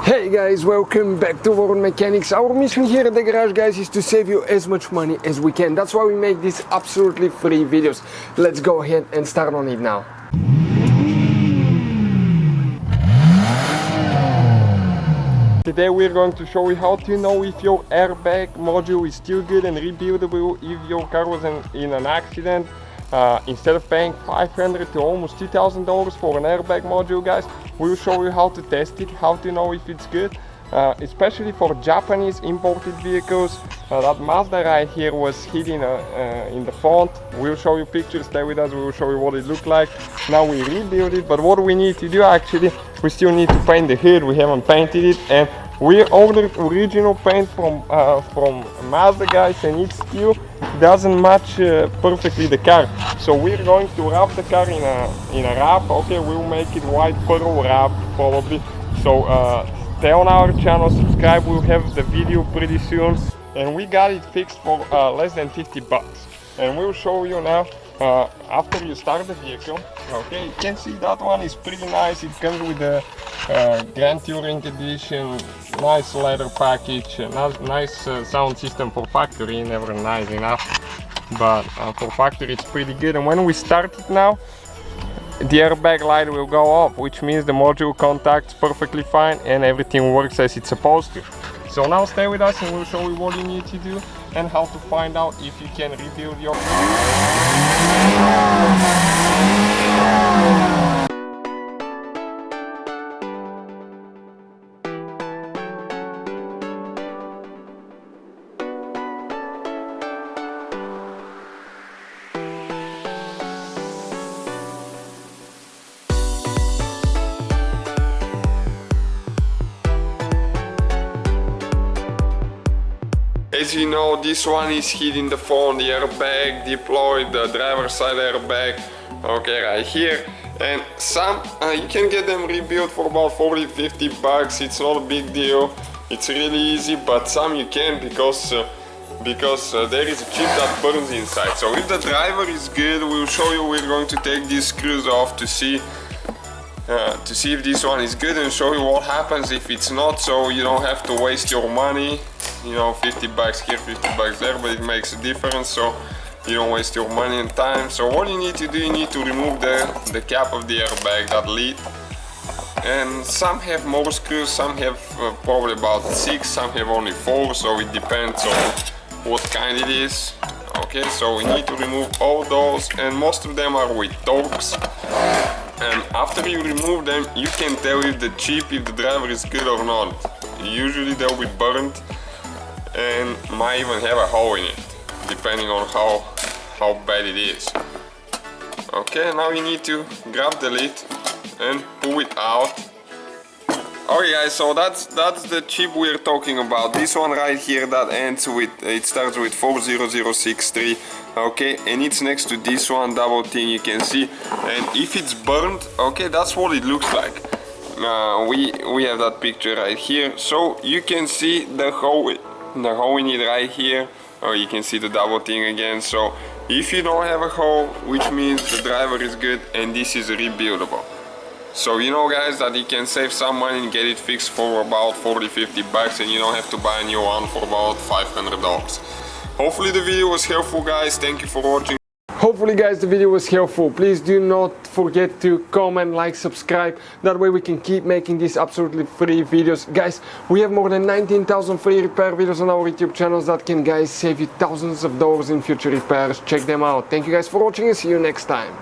Hey guys, welcome back to World Mechanics. Our mission here at the garage, guys, is to save you as much money as we can. That's why we make these absolutely free videos. Let's go ahead and start on it now. Today we're going to show you how to know if your airbag module is still good and rebuildable if your car was in an accident. Instead of paying $500 to almost $2,000 for an airbag module, guys, we'll show you how to test it, how to know if it's good, especially for Japanese imported vehicles. That Mazda right here was hidden in the front. We'll show you pictures, stay with us, we'll show you what it looked like. Now we rebuild it, but what we need to do actually, we still need to paint the hood. We haven't painted it, and we ordered original paint from Mazda, guys, and it still doesn't match perfectly the car. So we're going to wrap the car in a wrap. Okay, we'll make it white pearl wrap probably. So stay on our channel, subscribe. We'll have the video pretty soon, and we got it fixed for less than 50 bucks. And we'll show you now after you start the vehicle. Okay, you can see that one is pretty nice. It comes with the Grand Touring Edition, nice leather package, nice sound system for factory, never nice enough, but for factory it's pretty good. And when we start it now, the airbag light will go off, which means the module contacts perfectly fine and everything works as it's supposed to. So now stay with us and we'll show you what you need to do and how to find out if you can rebuild your As you know, this one is hidden the phone, the airbag deployed, the driver's side airbag, okay, right here. And some, you can get them rebuilt for about 40-50 bucks. It's not a big deal, it's really easy, but some you can because there is a chip that burns inside. So if the driver is good, we'll show you. We're going to take these screws off to see if this one is good and show you what happens if it's not, so you don't have to waste your money. You know, 50 bucks here, 50 bucks there, but it makes a difference, so you don't waste your money and time. So what you need to do, you need to remove the cap of the airbag, that lid. And some have more screws, some have probably about 6, some have only 4, so it depends on what kind it is. Okay, so we need to remove all those, and most of them are with Torx. And after you remove them, you can tell if the chip, if the driver is good or not. Usually they'll be burnt and might even have a hole in it, depending on how bad it is. Okay, now you need to grab the lid and pull it out. Okay guys, so that's the chip we're talking about. This one right here that ends with, it starts with 40063, okay, and it's next to this one double thing you can see. And if it's burned, okay, that's what it looks like. We have that picture right here, so you can see the hole in it right here, or you can see the double thing again. So if you don't have a hole, which means the driver is good and this is rebuildable. So you know guys that you can save some money and get it fixed for about 40-50 bucks, and you don't have to buy a new one for about $500. Hopefully the video was helpful, guys. Thank you for watching. Hopefully guys the video was helpful. Please do not forget to comment, like, subscribe. That way we can keep making these absolutely free videos. Guys, we have more than 19,000 free repair videos on our YouTube channels that can, guys, save you thousands of dollars in future repairs. Check them out. Thank you guys for watching and see you next time.